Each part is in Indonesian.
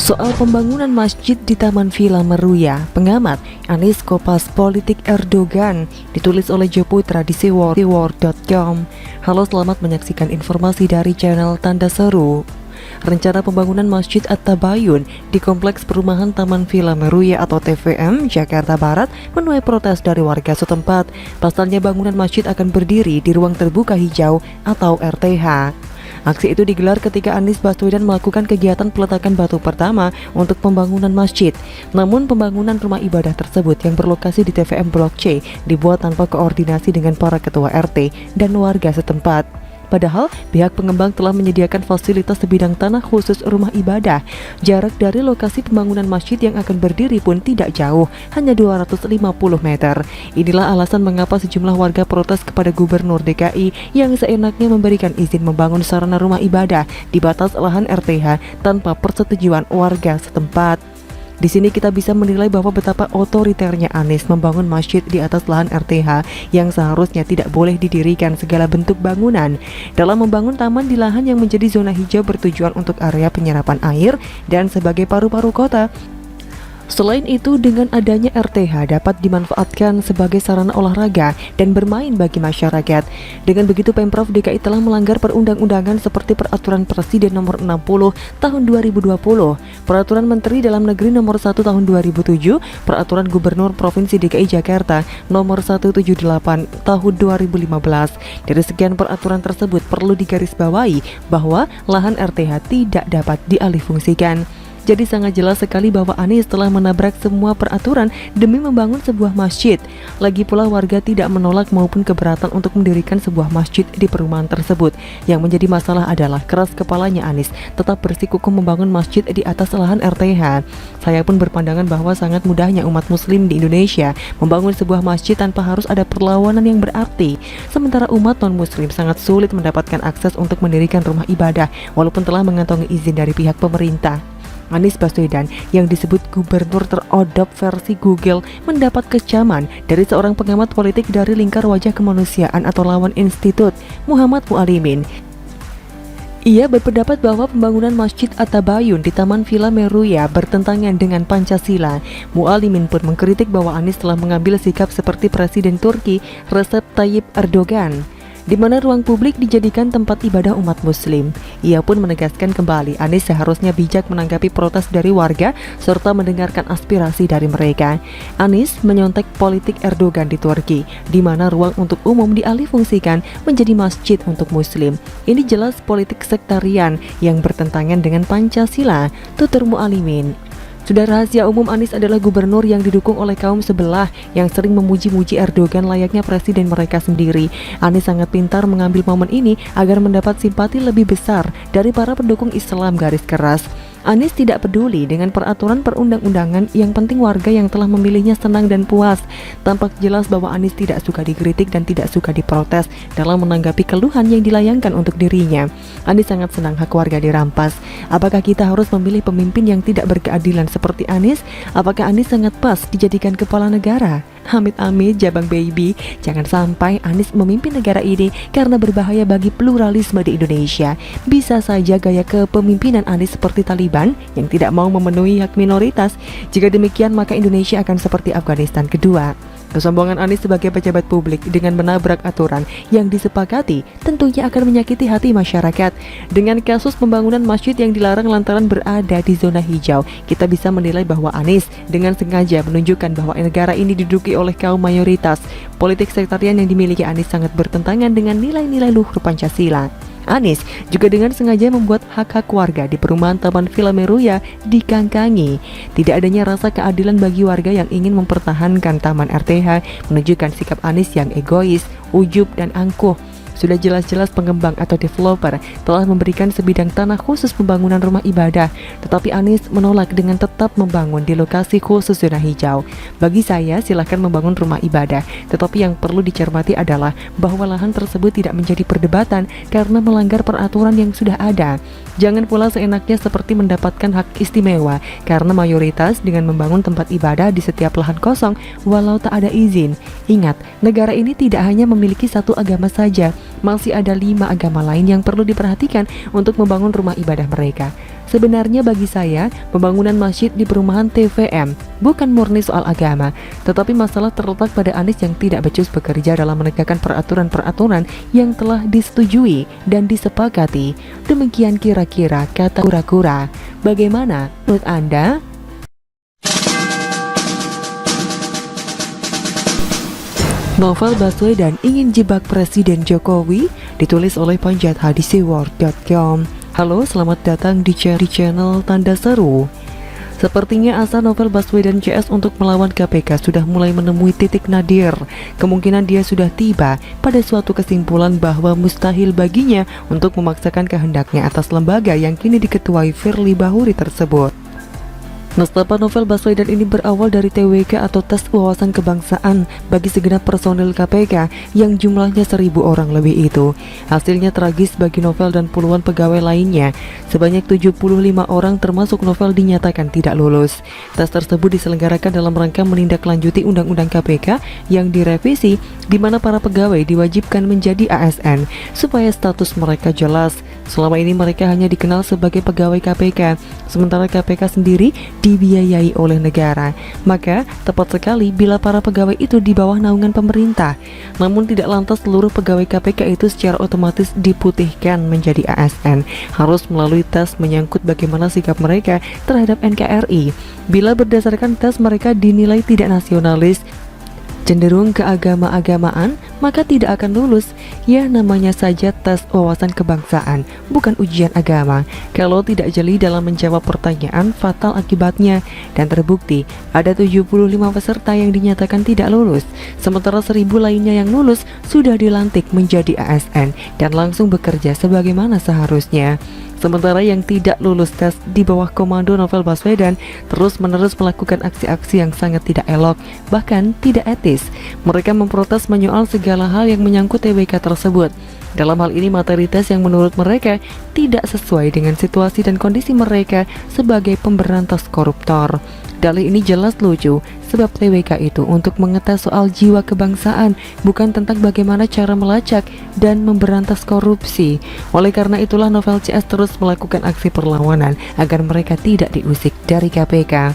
Soal pembangunan masjid di Taman Villa Meruya, pengamat Anies Kopas Politik Erdogan, ditulis oleh Jo Putra di siwar.com. Halo, selamat menyaksikan informasi dari channel Tanda Seru. Rencana pembangunan Masjid At-Tabayun di Kompleks Perumahan Taman Villa Meruya atau TVM, Jakarta Barat menuai protes dari warga setempat. Pasalnya bangunan masjid akan berdiri di ruang terbuka hijau atau RTH. Aksi itu digelar ketika Anies Baswedan melakukan kegiatan peletakan batu pertama untuk pembangunan masjid. Namun pembangunan rumah ibadah tersebut yang berlokasi di TVM Blok C dibuat tanpa koordinasi dengan para ketua RT dan warga setempat. Padahal pihak pengembang telah menyediakan fasilitas sebidang tanah khusus rumah ibadah. Jarak dari lokasi pembangunan masjid yang akan berdiri pun tidak jauh, hanya 250 meter. Inilah alasan mengapa sejumlah warga protes kepada Gubernur DKI yang seenaknya memberikan izin membangun sarana rumah ibadah di batas lahan RTH tanpa persetujuan warga setempat. Di sini kita bisa menilai bahwa betapa otoriternya Anies membangun masjid di atas lahan RTH yang seharusnya tidak boleh didirikan segala bentuk bangunan. Dalam membangun taman di lahan yang menjadi zona hijau bertujuan untuk area penyerapan air dan sebagai paru-paru kota. Selain itu, dengan adanya RTH dapat dimanfaatkan sebagai sarana olahraga dan bermain bagi masyarakat. Dengan begitu, Pemprov DKI telah melanggar perundang-undangan seperti Peraturan Presiden Nomor 60 Tahun 2020, Peraturan Menteri Dalam Negeri Nomor 1 Tahun 2007, Peraturan Gubernur Provinsi DKI Jakarta Nomor 178 Tahun 2015. Dari sekian peraturan tersebut perlu digarisbawahi bahwa lahan RTH tidak dapat dialihfungsikan. Jadi sangat jelas sekali bahwa Anies telah menabrak semua peraturan demi membangun sebuah masjid. Lagi pula warga tidak menolak maupun keberatan untuk mendirikan sebuah masjid di perumahan tersebut. Yang menjadi masalah adalah keras kepalanya Anies tetap bersikukuh membangun masjid di atas lahan RTH. Saya pun berpandangan bahwa sangat mudahnya umat muslim di Indonesia membangun sebuah masjid tanpa harus ada perlawanan yang berarti. Sementara umat non-muslim sangat sulit mendapatkan akses untuk mendirikan rumah ibadah walaupun telah mengantongi izin dari pihak pemerintah. Anies Baswedan yang disebut gubernur terodop versi Google mendapat kecaman dari seorang pengamat politik dari lingkar wajah kemanusiaan atau lawan institut, Muhammad Mualimin. Ia berpendapat bahwa pembangunan Masjid At-Tabayun di Taman Villa Meruya bertentangan dengan Pancasila. Mualimin pun mengkritik bahwa Anies telah mengambil sikap seperti Presiden Turki Recep Tayyip Erdogan, di mana ruang publik dijadikan tempat ibadah umat muslim. Ia pun menegaskan kembali Anies seharusnya bijak menanggapi protes dari warga serta mendengarkan aspirasi dari mereka. Anies menyontek politik Erdogan di Turki, di mana ruang untuk umum dialihfungsikan menjadi masjid untuk muslim. Ini jelas politik sektarian yang bertentangan dengan Pancasila, tutur Mualimin. Sudah rahasia umum, Anies adalah gubernur yang didukung oleh kaum sebelah yang sering memuji-muji Erdogan layaknya presiden mereka sendiri. Anies sangat pintar mengambil momen ini agar mendapat simpati lebih besar dari para pendukung Islam garis keras. Anies tidak peduli dengan peraturan perundang-undangan, yang penting warga yang telah memilihnya senang dan puas. Tampak jelas bahwa Anies tidak suka dikritik dan tidak suka diprotes dalam menanggapi keluhan yang dilayangkan untuk dirinya. Anies sangat senang hak warga dirampas. Apakah kita harus memilih pemimpin yang tidak berkeadilan seperti Anies? Apakah Anies sangat pas dijadikan kepala negara? Amit-amit jabang baby, jangan sampai Anies memimpin negara ini karena berbahaya bagi pluralisme di Indonesia. Bisa saja gaya kepemimpinan Anies seperti Taliban yang tidak mau memenuhi hak minoritas. Jika demikian, maka Indonesia akan seperti Afghanistan kedua. Kesombongan Anies sebagai pejabat publik dengan menabrak aturan yang disepakati tentunya akan menyakiti hati masyarakat. Dengan kasus pembangunan masjid yang dilarang lantaran berada di zona hijau, kita bisa menilai bahwa Anies dengan sengaja menunjukkan bahwa negara ini diduduki oleh kaum mayoritas. Politik sektarian yang dimiliki Anies sangat bertentangan dengan nilai-nilai luhur Pancasila. Anies juga dengan sengaja membuat hak-hak warga di perumahan Taman Villa Meruya dikangkangi. Tidak adanya rasa keadilan bagi warga yang ingin mempertahankan Taman RTH menunjukkan sikap Anies yang egois, ujub, dan angkuh. Sudah jelas-jelas pengembang atau developer telah memberikan sebidang tanah khusus pembangunan rumah ibadah, tetapi Anies menolak dengan tetap membangun di lokasi khusus zona hijau. Bagi saya, silahkan membangun rumah ibadah, tetapi yang perlu dicermati adalah bahwa lahan tersebut tidak menjadi perdebatan karena melanggar peraturan yang sudah ada. Jangan pula seenaknya seperti mendapatkan hak istimewa karena mayoritas dengan membangun tempat ibadah di setiap lahan kosong walau tak ada izin. Ingat, negara ini tidak hanya memiliki satu agama saja, masih ada 5 agama lain yang perlu diperhatikan untuk membangun rumah ibadah mereka. Sebenarnya bagi saya, pembangunan masjid di perumahan TVM bukan murni soal agama, tetapi masalah terletak pada Anies yang tidak becus bekerja dalam menegakkan peraturan-peraturan yang telah disetujui dan disepakati. Demikian kira-kira kata kura-kura. Bagaimana menurut Anda? Novel Baswedan ingin jebak Presiden Jokowi, ditulis oleh panjathadisiword.com. Halo, selamat datang di channel Tanda Seru. Sepertinya asa Novel Baswedan CS untuk melawan KPK sudah mulai menemui titik nadir. Kemungkinan dia sudah tiba pada suatu kesimpulan bahwa mustahil baginya untuk memaksakan kehendaknya atas lembaga yang kini diketuai Firly Bahuri tersebut. Nestapa Novel Baswedan ini berawal dari TWK atau tes wawasan kebangsaan bagi segenap personil KPK yang jumlahnya 1.000 orang lebih itu. Hasilnya tragis bagi Novel dan puluhan pegawai lainnya. Sebanyak 75 orang termasuk Novel dinyatakan tidak lulus. Tes tersebut diselenggarakan dalam rangka menindaklanjuti Undang-Undang KPK yang direvisi, di mana para pegawai diwajibkan menjadi ASN supaya status mereka jelas. Selama ini mereka hanya dikenal sebagai pegawai KPK, sementara KPK sendiri dibiayai oleh negara. Maka tepat sekali bila para pegawai itu di bawah naungan pemerintah. Namun tidak lantas seluruh pegawai KPK itu secara otomatis diputihkan menjadi ASN. Harus melalui tes menyangkut bagaimana sikap mereka terhadap NKRI. Bila berdasarkan tes mereka dinilai tidak nasionalis, cenderung keagama-agamaan, maka tidak akan lulus. Ya, namanya saja tes wawasan kebangsaan, bukan ujian agama. Kalau tidak jeli dalam menjawab pertanyaan, fatal akibatnya. Dan terbukti, ada 75 peserta yang dinyatakan tidak lulus. Sementara 1.000 lainnya yang lulus sudah dilantik menjadi ASN dan langsung bekerja sebagaimana seharusnya. Sementara yang tidak lulus tes di bawah komando Novel Baswedan terus-menerus melakukan aksi-aksi yang sangat tidak elok, bahkan tidak etis. Mereka memprotes menyoal segala hal yang menyangkut TWK tersebut. Dalam hal ini materi tes yang menurut mereka tidak sesuai dengan situasi dan kondisi mereka sebagai pemberantas koruptor. Dalih ini jelas lucu, sebab TWK itu untuk mengetes soal jiwa kebangsaan, bukan tentang bagaimana cara melacak dan memberantas korupsi. Oleh karena itulah Novel CS terus melakukan aksi perlawanan agar mereka tidak diusik dari KPK.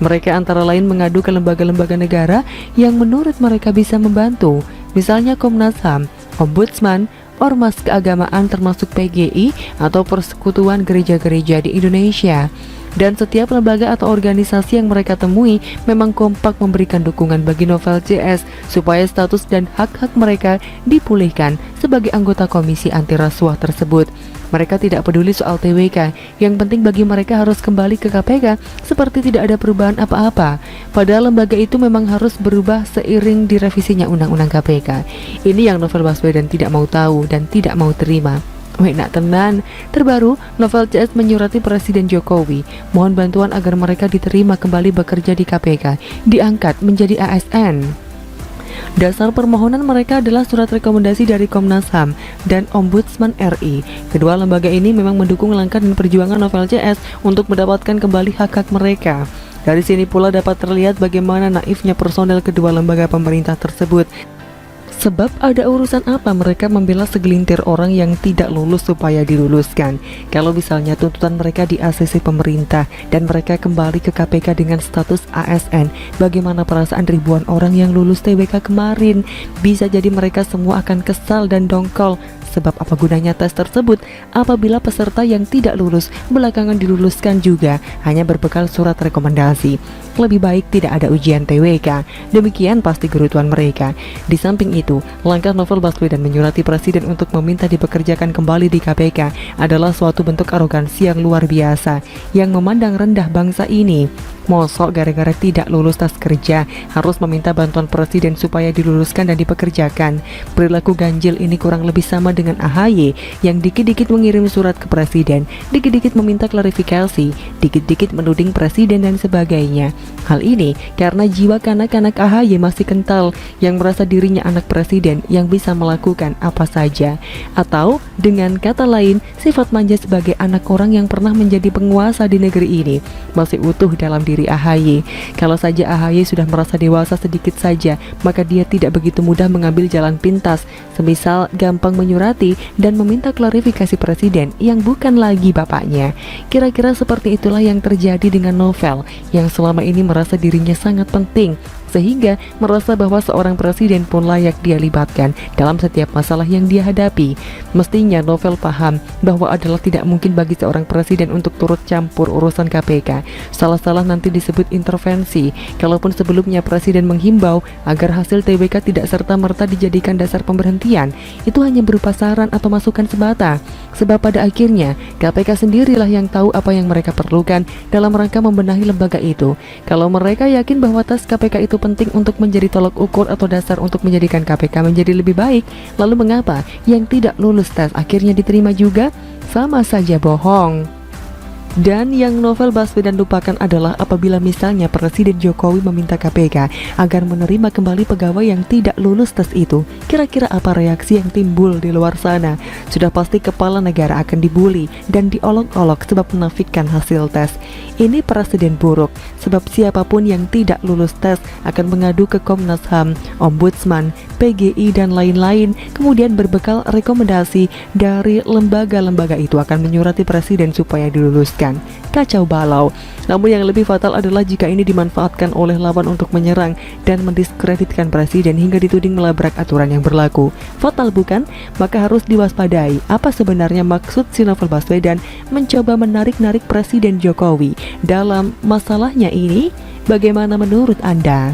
Mereka antara lain mengadu ke lembaga-lembaga negara yang menurut mereka bisa membantu, misalnya Komnas HAM, Ombudsman, Ormas keagamaan termasuk PGI atau Persekutuan Gereja-Gereja di Indonesia. Dan setiap lembaga atau organisasi yang mereka temui memang kompak memberikan dukungan bagi Novel CS supaya status dan hak-hak mereka dipulihkan sebagai anggota komisi anti rasuah tersebut. Mereka tidak peduli soal TWK, yang penting bagi mereka harus kembali ke KPK seperti tidak ada perubahan apa-apa. Padahal lembaga itu memang harus berubah seiring direvisinya Undang-Undang KPK. Ini yang Novel Baswedan tidak mau tahu dan tidak mau terima. Nak tenan. Terbaru, Novel CS menyurati Presiden Jokowi mohon bantuan agar mereka diterima kembali bekerja di KPK, diangkat menjadi ASN. Dasar permohonan mereka adalah surat rekomendasi dari Komnas HAM dan Ombudsman RI. Kedua lembaga ini memang mendukung langkah dan perjuangan Novel CS untuk mendapatkan kembali hak-hak mereka. Dari sini pula dapat terlihat bagaimana naifnya personel kedua lembaga pemerintah tersebut. Sebab ada urusan apa mereka membela segelintir orang yang tidak lulus supaya diluluskan? Kalau misalnya tuntutan mereka di ACC pemerintah dan mereka kembali ke KPK dengan status ASN, bagaimana perasaan ribuan orang yang lulus TWK kemarin? Bisa jadi mereka semua akan kesal dan dongkol. Sebab apa gunanya tes tersebut apabila peserta yang tidak lulus belakangan diluluskan juga hanya berbekal surat rekomendasi? Lebih baik tidak ada ujian TWK. Demikian pasti gerutuan mereka. Di samping itu, langkah Novel Baswedan menyurati Presiden untuk meminta dipekerjakan kembali di KPK adalah suatu bentuk arogansi yang luar biasa, yang memandang rendah bangsa ini. Mosok gara-gara tidak lulus tes kerja harus meminta bantuan Presiden supaya diluluskan dan dipekerjakan. Perilaku ganjil ini kurang lebih sama dengan AHY yang dikit-dikit mengirim surat ke Presiden, dikit-dikit meminta klarifikasi, dikit-dikit menuding Presiden dan sebagainya. Hal ini karena jiwa kanak-kanak AHY masih kental, yang merasa dirinya anak Presiden presiden yang bisa melakukan apa saja. Atau dengan kata lain, sifat manja sebagai anak orang yang pernah menjadi penguasa di negeri ini masih utuh dalam diri AHY. Kalau saja AHY sudah merasa dewasa sedikit saja, maka dia tidak begitu mudah mengambil jalan pintas, semisal gampang menyurati dan meminta klarifikasi presiden yang bukan lagi bapaknya. Kira-kira seperti itulah yang terjadi dengan Novel, yang selama ini merasa dirinya sangat penting, sehingga merasa bahwa seorang presiden pun layak dia libatkan dalam setiap masalah yang dia hadapi. Mestinya Novel paham bahwa adalah tidak mungkin bagi seorang presiden untuk turut campur urusan KPK. Salah-salah nanti disebut intervensi. Kalaupun sebelumnya presiden menghimbau agar hasil TBK tidak serta-merta dijadikan dasar pemberhentian, itu hanya berupa saran atau masukan semata. Sebab pada akhirnya KPK sendirilah yang tahu apa yang mereka perlukan dalam rangka membenahi lembaga itu. Kalau mereka yakin bahwa tes KPK itu penting untuk menjadi tolok ukur atau dasar untuk menjadikan KPK menjadi lebih baik, lalu mengapa yang tidak lulus tes akhirnya diterima juga? Sama saja bohong. Dan yang Novel Baswedan lupakan adalah apabila misalnya Presiden Jokowi meminta KPK agar menerima kembali pegawai yang tidak lulus tes itu, kira-kira apa reaksi yang timbul di luar sana? Sudah pasti kepala negara akan dibully dan diolok-olok sebab menafikan hasil tes. Ini presiden buruk, sebab siapapun yang tidak lulus tes akan mengadu ke Komnas HAM, Ombudsman, PGI, dan lain-lain. Kemudian berbekal rekomendasi dari lembaga-lembaga itu akan menyurati presiden supaya diluluskan. Kacau balau. Namun yang lebih fatal adalah jika ini dimanfaatkan oleh lawan untuk menyerang dan mendiskreditkan presiden hingga dituding melabrak aturan yang berlaku. Fatal bukan? Maka harus diwaspadai. Apa sebenarnya maksud si Novel Baswedan mencoba menarik-narik Presiden Jokowi dalam masalahnya ini? Bagaimana menurut Anda?